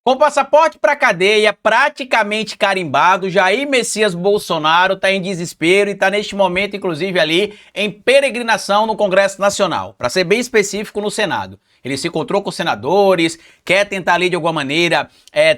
Com passaporte para cadeia praticamente carimbado, Jair Messias Bolsonaro está em desespero e está neste momento, inclusive, ali em peregrinação no Congresso Nacional, para ser bem específico, no Senado. Ele se encontrou com senadores, quer tentar ali de alguma maneira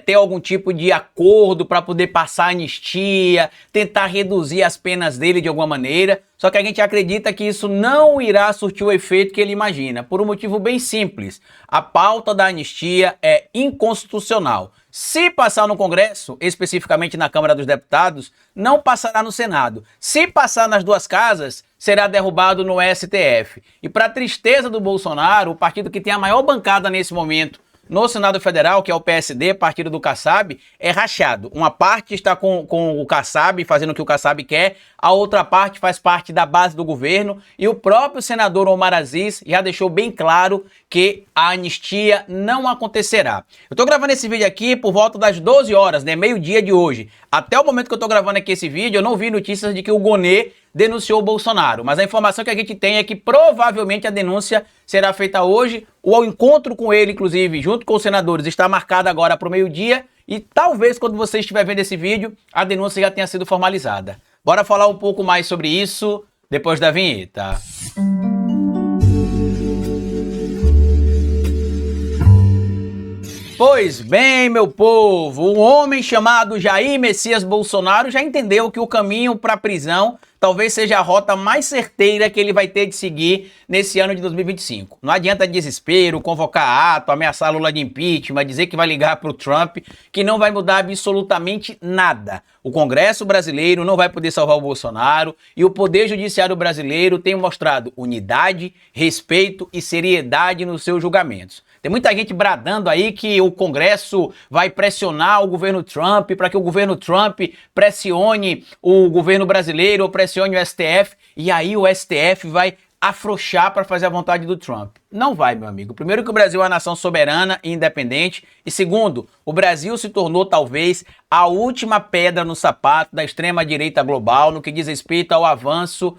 ter algum tipo de acordo para poder passar anistia, tentar reduzir as penas dele de alguma maneira. Só que a gente acredita que isso não irá surtir o efeito que ele imagina, por um motivo bem simples. A pauta da anistia é inconstitucional. Se passar no Congresso, especificamente na Câmara dos Deputados, não passará no Senado. Se passar nas duas casas, será derrubado no STF. E para tristeza do Bolsonaro, o partido que tem a maior bancada nesse momento no Senado Federal, que é o PSD, partido do Kassab, é rachado. Uma parte está com o Kassab, fazendo o que o Kassab quer, a outra parte faz parte da base do governo, e o próprio senador Omar Aziz já deixou bem claro que a anistia não acontecerá. Eu estou gravando esse vídeo aqui por volta das 12 horas, né, meio-dia de hoje. Até o momento que eu estou gravando aqui esse vídeo, eu não vi notícias de que o Gonê denunciou o Bolsonaro, mas a informação que a gente tem é que provavelmente a denúncia será feita hoje. O encontro com ele, inclusive, junto com os senadores, está marcado agora para o meio-dia e talvez quando você estiver vendo esse vídeo, a denúncia já tenha sido formalizada. Bora falar um pouco mais sobre isso depois da vinheta. Pois bem, meu povo, um homem chamado Jair Messias Bolsonaro já entendeu que o caminho para a prisão talvez seja a rota mais certeira que ele vai ter de seguir nesse ano de 2025. Não adianta desespero, convocar ato, ameaçar Lula de impeachment, dizer que vai ligar para o Trump, que não vai mudar absolutamente nada. O Congresso brasileiro não vai poder salvar o Bolsonaro e o Poder Judiciário brasileiro tem mostrado unidade, respeito e seriedade nos seus julgamentos. Tem muita gente bradando aí que o Congresso vai pressionar o governo Trump para que o governo Trump pressione o governo brasileiro ou pressione o STF, e aí o STF vai afrouxar para fazer a vontade do Trump. Não vai, meu amigo. Primeiro que o Brasil é uma nação soberana e independente, e segundo, o Brasil se tornou talvez a última pedra no sapato da extrema-direita global no que diz respeito ao avanço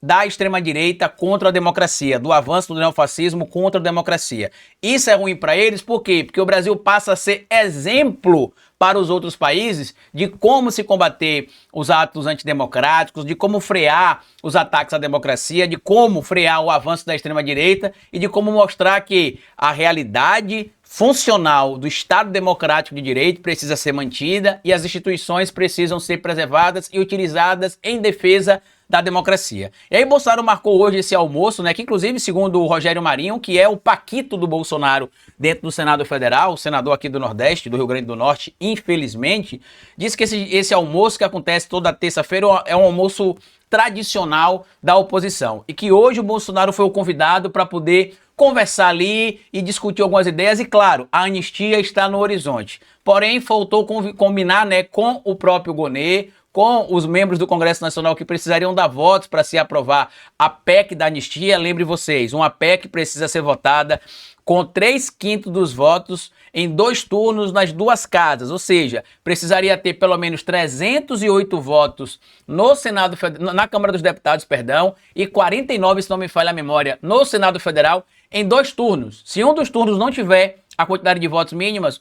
da extrema-direita contra a democracia, do avanço do neofascismo contra a democracia. Isso é ruim para eles, por quê? Porque o Brasil passa a ser exemplo para os outros países de como se combater os atos antidemocráticos, de como frear os ataques à democracia, de como frear o avanço da extrema-direita e de como mostrar que a realidade funcional do Estado Democrático de Direito precisa ser mantida e as instituições precisam ser preservadas e utilizadas em defesa da democracia. E aí Bolsonaro marcou hoje esse almoço, né, que inclusive, segundo o Rogério Marinho, que é o paquito do Bolsonaro dentro do Senado Federal, o senador aqui do Nordeste, do Rio Grande do Norte, infelizmente, diz que esse almoço que acontece toda terça-feira é um almoço tradicional da oposição e que hoje o Bolsonaro foi o convidado para poder conversar ali e discutir algumas ideias e, claro, a anistia está no horizonte. Porém, faltou combinar, né, com o próprio Gonê, com os membros do Congresso Nacional que precisariam dar votos para se aprovar a PEC da anistia. Lembre vocês, uma PEC precisa ser votada com 3/5 dos votos em 2 turnos nas duas casas, ou seja, precisaria ter pelo menos 308 votos no Senado, na Câmara dos Deputados, perdão, e 49, se não me falha a memória, no Senado Federal em 2 turnos. Se um dos turnos não tiver a quantidade de votos mínimas,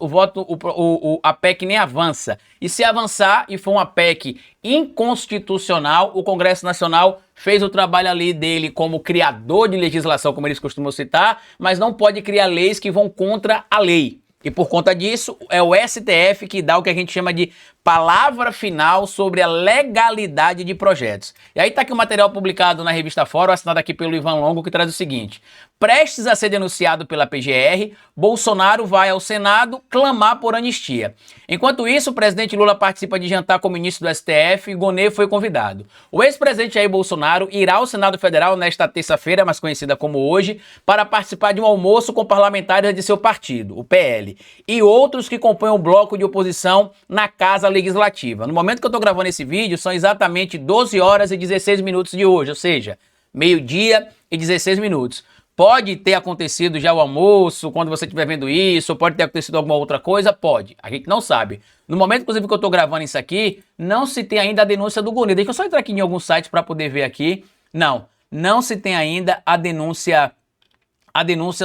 a PEC nem avança. E se avançar e for uma PEC inconstitucional, o Congresso Nacional fez o trabalho ali dele como criador de legislação, como eles costumam citar, mas não pode criar leis que vão contra a lei. E por conta disso, é o STF que dá o que a gente chama de palavra final sobre a legalidade de projetos. E aí tá aqui o material publicado na revista Fórum, assinado aqui pelo Ivan Longo, que traz o seguinte: prestes a ser denunciado pela PGR, Bolsonaro vai ao Senado clamar por anistia. Enquanto isso, o presidente Lula participa de jantar com o ministro do STF e Gonê foi convidado. O ex-presidente Jair Bolsonaro irá ao Senado Federal nesta terça-feira, mais conhecida como hoje, para participar de um almoço com parlamentares de seu partido, o PL, e outros que compõem o bloco de oposição na Casa Legislativa. No momento que eu estou gravando esse vídeo, são exatamente 12 horas e 16 minutos de hoje, ou seja, meio-dia e 16 minutos. Pode ter acontecido já o almoço, quando você estiver vendo isso, ou pode ter acontecido alguma outra coisa? Pode. A gente não sabe. No momento, inclusive, que eu estou gravando isso aqui, não se tem ainda a denúncia do Gonê. Deixa eu só entrar aqui em alguns sites para poder ver aqui. Não se tem ainda a denúncia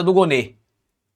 do Gonê.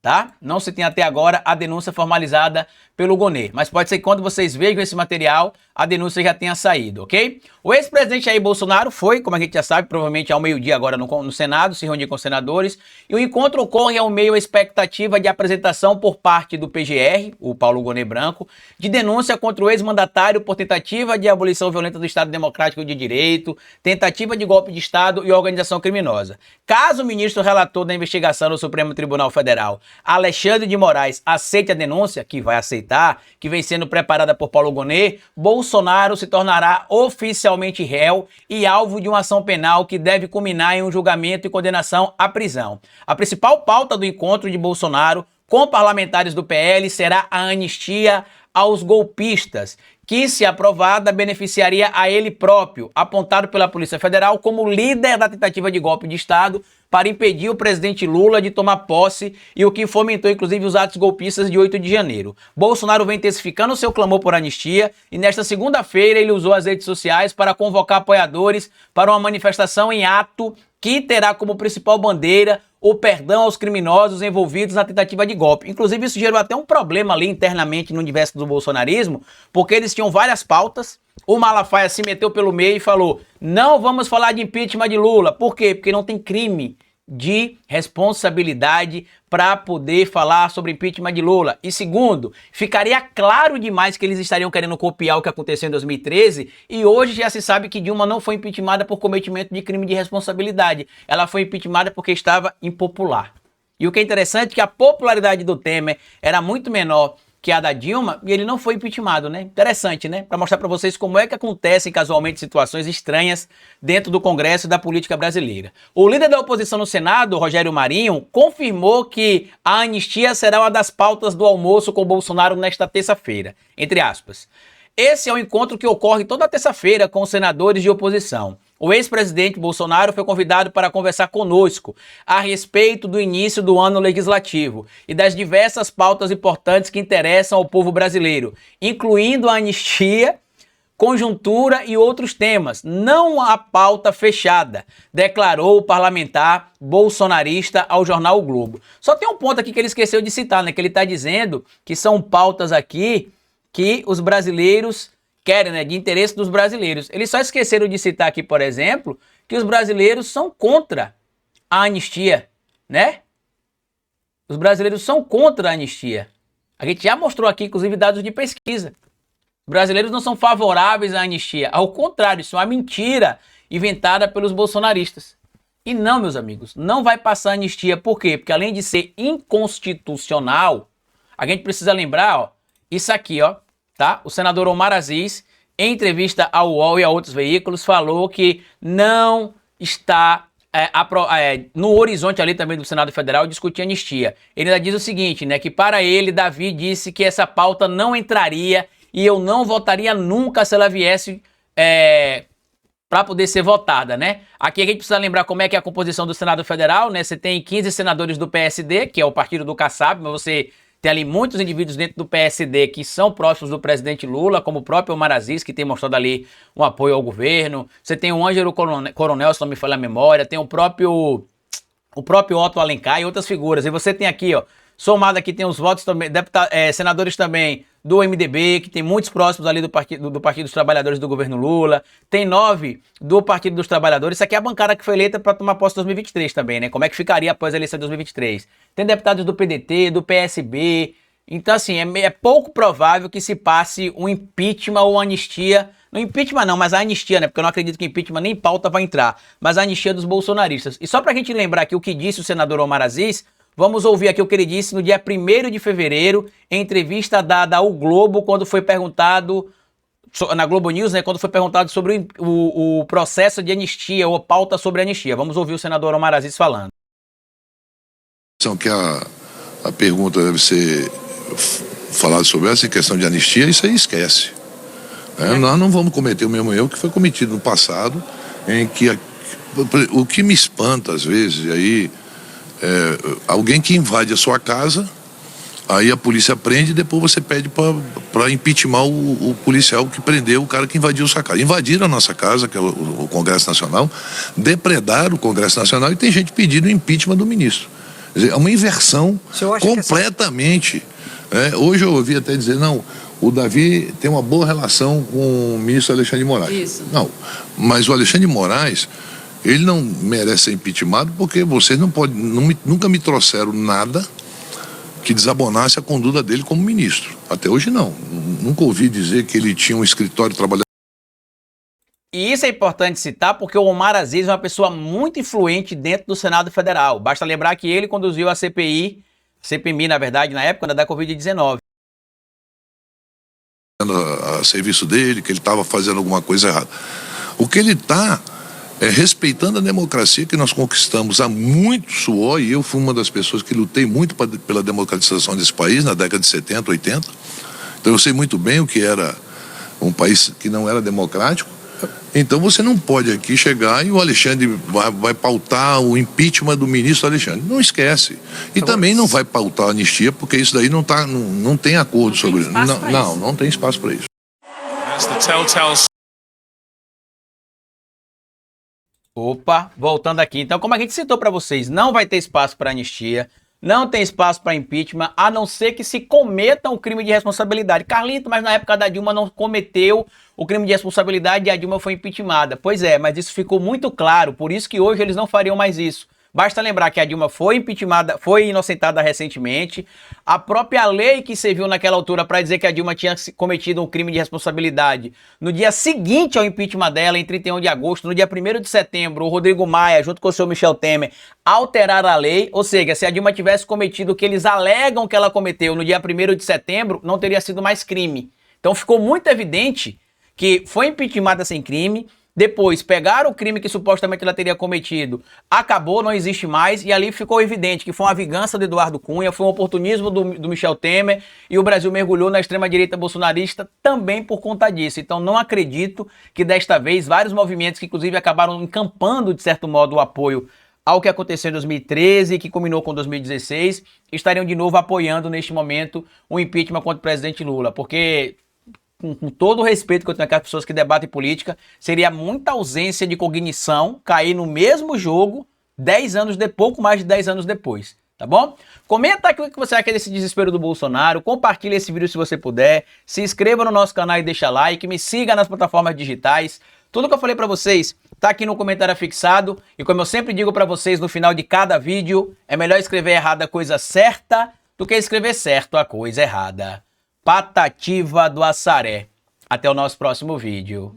tá? Não se tem até agora a denúncia formalizada pelo Gonê, mas pode ser que quando vocês vejam esse material, a denúncia já tenha saído, ok? O ex-presidente Jair Bolsonaro foi, como a gente já sabe, provavelmente ao meio-dia agora no Senado, se reunir com os senadores, e o encontro ocorre ao meio à expectativa de apresentação por parte do PGR, o Paulo Gonê Branco, de denúncia contra o ex-mandatário por tentativa de abolição violenta do Estado Democrático de Direito, tentativa de golpe de Estado e organização criminosa. Caso o ministro relator da investigação no Supremo Tribunal Federal, Alexandre de Moraes, aceite a denúncia, que vai aceitar, que vem sendo preparada por Paulo Gonê, Bolsonaro se tornará oficialmente réu e alvo de uma ação penal que deve culminar em um julgamento e condenação à prisão. A principal pauta do encontro de Bolsonaro com parlamentares do PL será a anistia aos golpistas, que, se aprovada, beneficiaria a ele próprio, apontado pela Polícia Federal como líder da tentativa de golpe de Estado para impedir o presidente Lula de tomar posse e o que fomentou, inclusive, os atos golpistas de 8 de janeiro. Bolsonaro vem intensificando seu clamor por anistia e, nesta segunda-feira, ele usou as redes sociais para convocar apoiadores para uma manifestação em ato que terá como principal bandeira o perdão aos criminosos envolvidos na tentativa de golpe. Inclusive, isso gerou até um problema ali internamente no universo do bolsonarismo, porque eles tinham várias pautas. O Malafaia se meteu pelo meio e falou: não vamos falar de impeachment de Lula. Por quê? Porque não tem crime de responsabilidade para poder falar sobre impeachment de Lula. E segundo, ficaria claro demais que eles estariam querendo copiar o que aconteceu em 2013 e hoje já se sabe que Dilma não foi impeachmentada por cometimento de crime de responsabilidade. Ela foi impeachmentada porque estava impopular. E o que é interessante é que a popularidade do Temer era muito menor que a da Dilma, e ele não foi impeachmentado, né? Interessante, né? Para mostrar para vocês como é que acontecem casualmente situações estranhas dentro do Congresso e da política brasileira. O líder da oposição no Senado, Rogério Marinho, confirmou que a anistia será uma das pautas do almoço com Bolsonaro nesta terça-feira, entre aspas. Esse é um encontro que ocorre toda terça-feira com os senadores de oposição. O ex-presidente Bolsonaro foi convidado para conversar conosco a respeito do início do ano legislativo e das diversas pautas importantes que interessam ao povo brasileiro, incluindo a anistia, conjuntura e outros temas. Não há pauta fechada, declarou o parlamentar bolsonarista ao jornal O Globo. Só tem um ponto aqui que ele esqueceu de citar, né? Que ele está dizendo que são pautas aqui que os brasileiros querem, né, de interesse dos brasileiros. Eles só esqueceram de citar aqui, por exemplo, que os brasileiros são contra a anistia, né? Os brasileiros são contra a anistia. A gente já mostrou aqui, inclusive, dados de pesquisa. Os brasileiros não são favoráveis à anistia. Ao contrário, isso é uma mentira inventada pelos bolsonaristas. E não, meus amigos, não vai passar anistia. Por quê? Porque além de ser inconstitucional, a gente precisa lembrar, ó, isso aqui, ó, tá? O senador Omar Aziz, em entrevista ao UOL e a outros veículos, falou que não está no horizonte ali também do Senado Federal discutir anistia. Ele ainda diz o seguinte, né? Que para ele, Davi disse que essa pauta não entraria e eu não votaria nunca se ela viesse para poder ser votada, né? Aqui a gente precisa lembrar como é que é a composição do Senado Federal, né? Você tem 15 senadores do PSD, que é o partido do Kassab, mas você tem ali muitos indivíduos dentro do PSD que são próximos do presidente Lula, como o próprio Omar Aziz, que tem mostrado ali um apoio ao governo. Você tem o Ângelo Coronel, se não me falha a memória. Tem o próprio Otto Alencar e outras figuras. E você tem aqui, ó, somado aqui tem os votos também, senadores também do MDB, que tem muitos próximos ali do Partido dos Trabalhadores do governo Lula. Tem 9 do Partido dos Trabalhadores. Isso aqui é a bancada que foi eleita para tomar posse em 2023 também, né? Como é que ficaria após a eleição de 2023? Tem deputados do PDT, do PSB. Então, assim, é pouco provável que se passe um impeachment ou anistia. Não impeachment não, mas a anistia, né? Porque eu não acredito que impeachment nem pauta vai entrar. Mas a anistia dos bolsonaristas. E só pra gente lembrar aqui o que disse o senador Omar Aziz, vamos ouvir aqui o que ele disse no dia 1º de fevereiro, em entrevista dada ao Globo, quando foi perguntado, na Globo News, né? Quando foi perguntado sobre o processo de anistia ou pauta sobre anistia. Vamos ouvir o senador Omar Aziz falando. Que a pergunta deve ser falada sobre essa questão de anistia, isso aí esquece. Nós não vamos cometer o mesmo erro que foi cometido no passado, em que o que me espanta às vezes, aí alguém que invade a sua casa, aí a polícia prende e depois você pede para impeachment o policial que prendeu o cara que invadiu sua casa. Invadiram a nossa casa, que é o Congresso Nacional, depredaram o Congresso Nacional e tem gente pedindo o impeachment do ministro. Quer dizer, é uma inversão senhor acha que completamente. Hoje eu ouvi até dizer, não, o Davi tem uma boa relação com o ministro Alexandre de Moraes. Isso. Não, mas o Alexandre de Moraes, ele não merece ser impeachmentado porque vocês nunca me trouxeram nada que desabonasse a conduta dele como ministro. Até hoje não. Nunca ouvi dizer que ele tinha um escritório trabalhando. E isso é importante citar porque o Omar Aziz é uma pessoa muito influente dentro do Senado Federal. Basta lembrar que ele conduziu a CPMI, na verdade, na época da Covid-19. A serviço dele, que ele estava fazendo alguma coisa errada. O que ele está respeitando a democracia que nós conquistamos há muito suor, e eu fui uma das pessoas que lutei muito pela democratização desse país na década de 70, 80. Então eu sei muito bem o que era um país que não era democrático. Então você não pode aqui chegar e o Alexandre vai pautar o impeachment do ministro Alexandre. Não esquece. E também não vai pautar a anistia, porque isso daí não tem acordo sobre isso. Não tem espaço para isso. Opa, voltando aqui. Então, como a gente citou para vocês, não vai ter espaço para anistia, não tem espaço para impeachment, a não ser que se cometa um crime de responsabilidade. Carlito, mas na época da Dilma não cometeu o crime de responsabilidade e a Dilma foi impeachmentada. Pois é, mas isso ficou muito claro, por isso que hoje eles não fariam mais isso. Basta lembrar que a Dilma foi impeachmentada, foi inocentada recentemente. A própria lei que serviu naquela altura para dizer que a Dilma tinha cometido um crime de responsabilidade, no dia seguinte ao impeachment dela, em 31 de agosto, no dia 1º de setembro, o Rodrigo Maia, junto com o senhor Michel Temer, alteraram a lei. Ou seja, se a Dilma tivesse cometido o que eles alegam que ela cometeu no dia 1º de setembro, não teria sido mais crime. Então ficou muito evidente que foi impeachmentada sem crime. Depois pegaram o crime que supostamente ela teria cometido, acabou, não existe mais, e ali ficou evidente que foi uma vingança do Eduardo Cunha, foi um oportunismo do Michel Temer, e o Brasil mergulhou na extrema-direita bolsonarista também por conta disso. Então não acredito que desta vez vários movimentos que inclusive acabaram encampando de certo modo o apoio ao que aconteceu em 2013 e que culminou com 2016, estariam de novo apoiando neste momento o impeachment contra o presidente Lula, porque com todo o respeito que eu tenho com as pessoas que debatem política, seria muita ausência de cognição cair no mesmo jogo 10 anos depois, pouco mais de 10 anos depois, tá bom? Comenta aqui o que você acha desse desespero do Bolsonaro, compartilha esse vídeo se você puder, se inscreva no nosso canal e deixa like, me siga nas plataformas digitais. Tudo que eu falei pra vocês tá aqui no comentário fixado, e como eu sempre digo pra vocês no final de cada vídeo, é melhor escrever errado a coisa certa do que escrever certo a coisa errada. Patativa do Assaré. Até o nosso próximo vídeo.